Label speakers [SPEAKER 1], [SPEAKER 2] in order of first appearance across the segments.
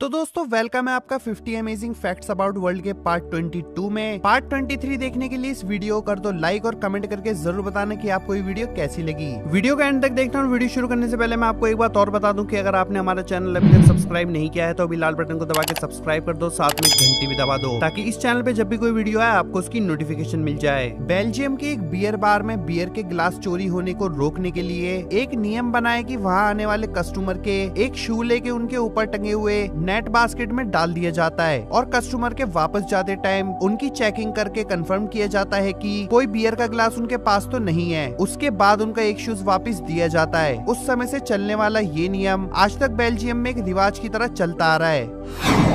[SPEAKER 1] तो दोस्तों वेलकम है आपका 50 अमेजिंग फैक्ट्स अबाउट वर्ल्ड के पार्ट 22 में। पार्ट 23 देखने के लिए इस वीडियो कर दो लाइक और कमेंट करके जरूर बताना कि आपको ये वीडियो कैसी लगी। वीडियो का एंड तक देखना। और वीडियो शुरू करने से पहले मैं आपको एक बात और बता दूं कि अगर आपने हमारा चैनल अभी तक सब्सक्राइब नहीं किया है तो अभी लाल बटन को दबा के सब्सक्राइब कर दो, साथ में घंटी भी दबा दो ताकि इस चैनल पे जब भी कोई वीडियो आए आपको उसकी नोटिफिकेशन मिल जाए। बेल्जियम के एक बियर बार में बियर के गिलास चोरी होने को रोकने के लिए एक नियम बनाया कि वहाँ आने वाले कस्टमर के एक शू लेके उनके ऊपर टंगे हुए नेट बास्केट में डाल दिया जाता है और कस्टमर के वापस जाते टाइम उनकी चेकिंग करके कंफर्म किया जाता है कि कोई बियर का गिलास उनके पास तो नहीं है। उसके बाद उनका एक शूज वापस दिया जाता है। उस समय से चलने वाला ये नियम आज तक बेल्जियम में एक रिवाज की तरह चलता आ रहा है।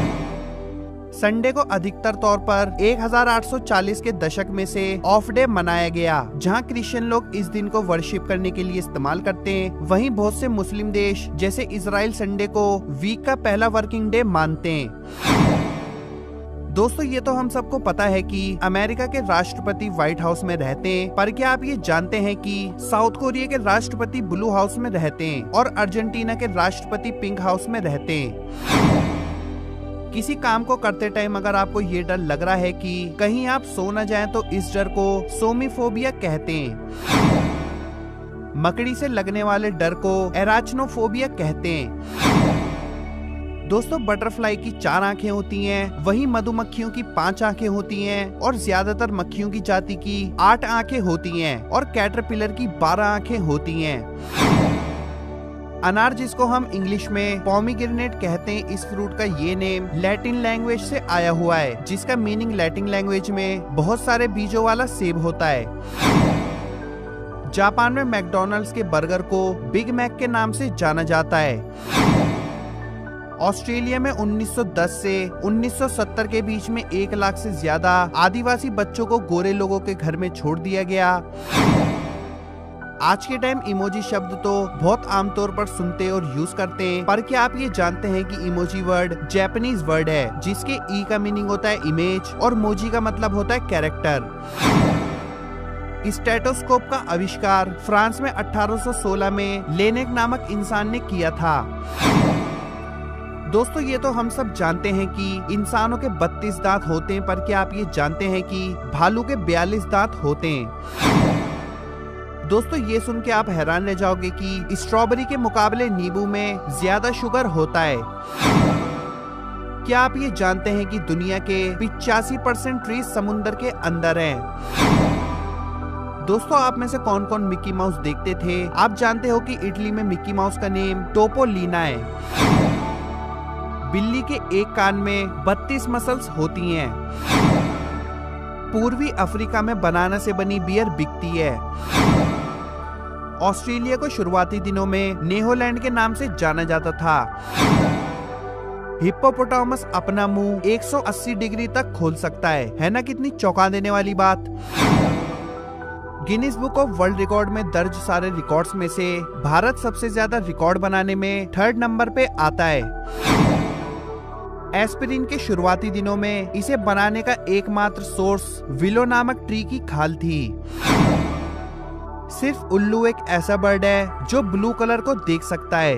[SPEAKER 1] संडे को अधिकतर तौर पर 1840 के दशक में से ऑफ डे मनाया गया, जहां क्रिश्चियन लोग इस दिन को वर्शिप करने के लिए इस्तेमाल करते हैं। वहीं बहुत से मुस्लिम देश जैसे इजराइल संडे को वीक का पहला वर्किंग डे मानते हैं। दोस्तों ये तो हम सबको पता है कि अमेरिका के राष्ट्रपति व्हाइट हाउस में रहते हैं, पर क्या आप ये जानते हैं कि साउथ कोरिया के राष्ट्रपति ब्लू हाउस में रहते हैं और अर्जेंटीना के राष्ट्रपति पिंक हाउस में रहते हैं। किसी काम को करते टाइम अगर आपको ये डर लग रहा है कि कहीं आप सो न जाएं तो इस डर को सोमिफोबिया कहते हैं। मकड़ी से लगने वाले डर को एराचनोफोबिया कहते हैं। दोस्तों बटरफ्लाई की 4 आंखें होती हैं, वहीं मधुमक्खियों की 5 आंखें होती हैं और ज्यादातर मक्खियों की जाति की 8 आंखें होती हैं और कैटरपिलर की 12 आंखें होती हैं। अनार जिसको हम इंग्लिश में पोमीग्रेनेट कहते हैं, इस फ्रूट का ये नेम लैटिन लैंग्वेज से आया हुआ है, जिसका मीनिंग लैटिन लैंग्वेज में बहुत सारे बीजों वाला सेब होता है। जापान में मैकडॉनल्ड्स के बर्गर को बिग मैक के नाम से जाना जाता है। ऑस्ट्रेलिया में 1910 से 1970 के बीच में 1 लाख से ज्यादा आदिवासी बच्चों को गोरे लोगों के घर में छोड़ दिया गया। आज के टाइम इमोजी शब्द तो बहुत आमतौर पर सुनते और यूज करते हैं, पर क्या आप ये जानते हैं कि इमोजी वर्ड जापानीज वर्ड है जिसके ई का मीनिंग होता है इमेज और मोजी का मतलब होता है कैरेक्टर। स्टेटोस्कोप का आविष्कार फ्रांस में 1816 में लेनेक नामक इंसान ने किया था। दोस्तों ये तो हम सब जानते हैं कि इंसानों के 32 दांत होते हैं, पर क्या आप ये जानते हैं कि भालू के 42 दांत होते हैं। दोस्तों ये सुन के आप हैरान रह जाओगे कि स्ट्रॉबेरी के मुकाबले नींबू में ज्यादा शुगर होता है। क्या आप ये जानते हैं कि दुनिया के 85% ट्रीज समुद्र के अंदर हैं। दोस्तों आप में से कौन कौन मिक्की माउस देखते थे? आप जानते हो कि इटली में मिक्की माउस का नेम टोपोलीना है। बिल्ली के एक कान में 32 मसल्स होती हैं। पूर्वी अफ्रीका में बनाना से बनी बियर बिकती है। ऑस्ट्रेलिया को शुरुआती दिनों में नेहोलैंड के नाम से जाना जाता था। हिप्पोपोटामस अपना मुंह 180 डिग्री तक खोल सकता है ना? कितनी चौंका देने वाली बात। Guinness book of world record में दर्ज सारे रिकॉर्ड्स में से भारत सबसे ज्यादा रिकॉर्ड बनाने में 3rd नंबर पे आता है। एस्पिरिन के शुरुआती दिनों में इसे बनाने का एकमात्र सोर्स विलो नामक ट्री की खाल थी। सिर्फ उल्लू एक ऐसा बर्ड है जो ब्लू कलर को देख सकता है।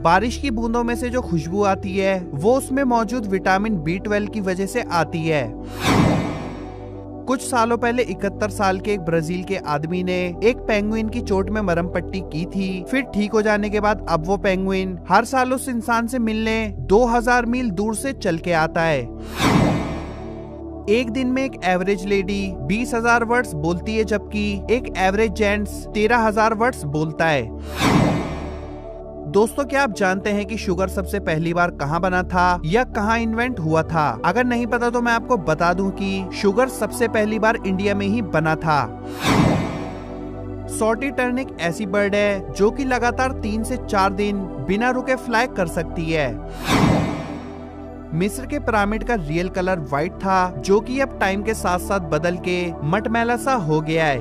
[SPEAKER 1] बारिश की बूंदों में से जो खुशबू आती है वो उसमें मौजूद विटामिन B12 की वजह से आती है। कुछ सालों पहले 71 साल के एक ब्राजील के आदमी ने एक पेंगुइन की चोट में मरहम पट्टी की थी। फिर ठीक हो जाने के बाद अब वो पेंगुइन हर साल उस इंसान से मिलने 2000 मील दूर से चल के आता है। एक दिन में एक एवरेज लेडी 20,000 वर्ड्स बोलती है, जबकि एक एवरेज जेंट्स 13,000 वर्ड्स बोलता है। दोस्तों क्या आप जानते हैं कि शुगर सबसे पहली बार कहाँ बना था या कहाँ इन्वेंट हुआ था? अगर नहीं पता तो मैं आपको बता दूं कि शुगर सबसे पहली बार इंडिया में ही बना था। सॉर्टी टर्न एक ऐसी बर्ड है जो कि लगातार 3 से 4 दिन बिना रुके फ्लाई कर सकती है। मिस्र के पिरामिड का रियल कलर व्हाइट था, जो कि अब टाइम के साथ साथ बदल के मटमैला सा हो गया है।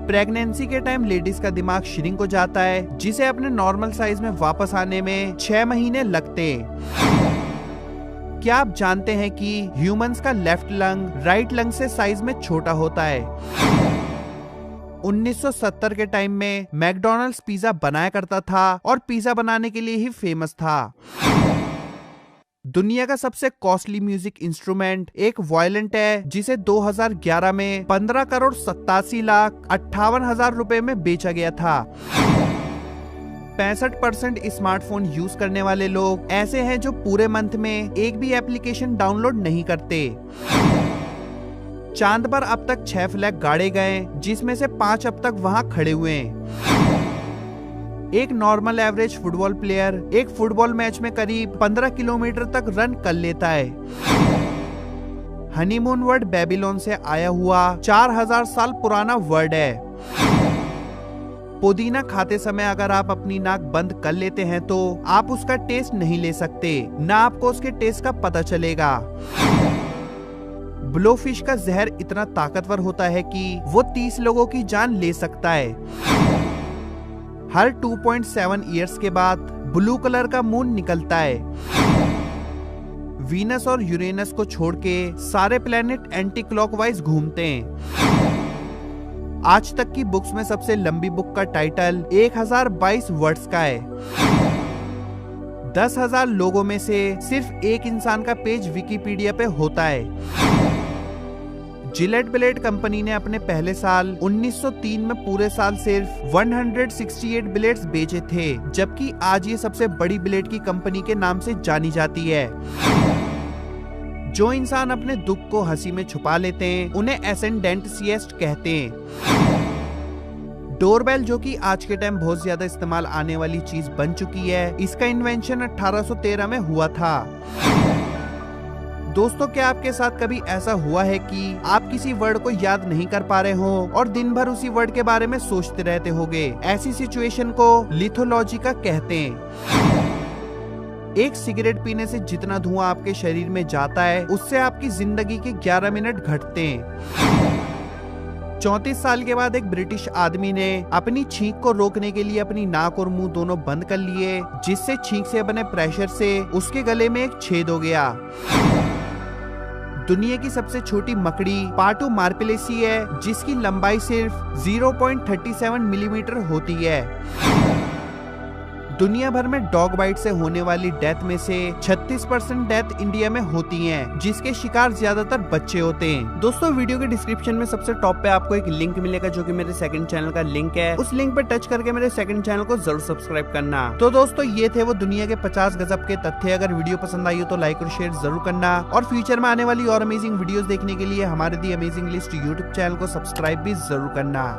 [SPEAKER 1] प्रेगनेंसी के टाइम लेडीज का दिमाग श्रिंक हो जाता है, जिसे अपने नॉर्मल साइज में वापस आने में 6 महीने लगते हैं। क्या आप जानते हैं कि ह्यूमंस का लेफ्ट लंग राइट लंग से साइज में छोटा होता है? 1970 के टाइम में मैकडॉनल्ड्स पिज्जा बनाया करता था और पिज्जा बनाने के लिए ही फेमस था। दुनिया का सबसे कॉस्टली म्यूजिक इंस्ट्रूमेंट एक वायलिन है, जिसे 2011 में 15,87,58,000 रुपए में बेचा गया था। 65% स्मार्टफोन यूज करने वाले लोग ऐसे हैं जो पूरे मंथ में एक भी एप्लीकेशन डाउनलोड नहीं करते। चांद पर अब तक 6 फ्लैग गाड़े गए, जिसमें से 5 अब तक वहां खड़े हुए हैं। एक नॉर्मल एवरेज फुटबॉल प्लेयर एक फुटबॉल मैच में करीब 15 किलोमीटर तक रन कर लेता है। हनीमून वर्ड बेबीलोन से आया हुआ 4000 साल पुराना वर्ड है। पुदीना खाते समय अगर आप अपनी नाक बंद कर लेते हैं तो आप उसका टेस्ट नहीं ले सकते, ना आपको उसके टेस्ट का पता चलेगा। ब्लोफिश का जहर इतना ताकतवर होता है कि वो 30 लोगों की जान ले सकता है। हर 2.7 इयर्स के बाद ब्लू कलर का मून निकलता है। वीनस और यूरेनस को छोड़ के सारे प्लेनेट एंटी क्लॉकवाइज घूमते हैं। आज तक की बुक्स में सबसे लंबी बुक का टाइटल 1022 वर्ड्स का है। 10,000 लोगों में से सिर्फ एक इंसान का पेज विकिपीडिया पे होता है। जिलेट ब्लेड कंपनी ने अपने पहले साल 1903 में पूरे साल सिर्फ 168 ब्लेड्स बेचे थे, जबकि आज ये सबसे बड़ी ब्लेड की कंपनी के नाम से जानी जाती है। जो इंसान अपने दुख को हंसी में छुपा लेते हैं उन्हें एसेंडेंटसियस्ट कहते हैं। डोरबेल, जो कि आज के टाइम बहुत ज्यादा इस्तेमाल आने वाली चीज बन चुकी है, इसका इन्वेंशन 1813 में हुआ था। दोस्तों, क्या आपके साथ कभी ऐसा हुआ है कि आप किसी वर्ड को याद नहीं कर पा रहे हो और दिन भर उसी वर्ड के बारे में सोचते रहते होगे? ऐसी सिचुएशन को लिथोलॉजी का कहते हैं। एक सिगरेट पीने से जितना धुआं आपके शरीर में जाता है, उससे आपकी जिंदगी के 11 मिनट घटते हैं। 34 साल के बाद एक ब्रिटिश आदमी ने अपनी छींक को रोकने के लिए अपनी नाक और मुंह दोनों बंद कर लिए, जिससे छींक से बने प्रेशर से उसके गले में एक छेद हो गया। दुनिया की सबसे छोटी मकड़ी पाटू मार्पेलेसी है, जिसकी लंबाई सिर्फ 0.37 मिलीमीटर होती है। दुनिया भर में डॉग बाइट से होने वाली डेथ में से 36% डेथ इंडिया में होती हैं, जिसके शिकार ज्यादातर बच्चे होते हैं। दोस्तों, वीडियो के डिस्क्रिप्शन में सबसे टॉप पे आपको एक लिंक मिलेगा, जो कि मेरे सेकंड चैनल का लिंक है। उस लिंक पे टच करके मेरे सेकंड चैनल को जरूर सब्सक्राइब करना। तो दोस्तों, ये थे वो दुनिया के 50 गजब के तथ्य। अगर वीडियो पसंद आई हो तो लाइक और शेयर जरूर करना, और फ्यूचर में आने वाली और अमेजिंग वीडियोस देखने के लिए हमारे दी अमेजिंग लिस्ट यूट्यूब चैनल को सब्सक्राइब भी जरूर करना।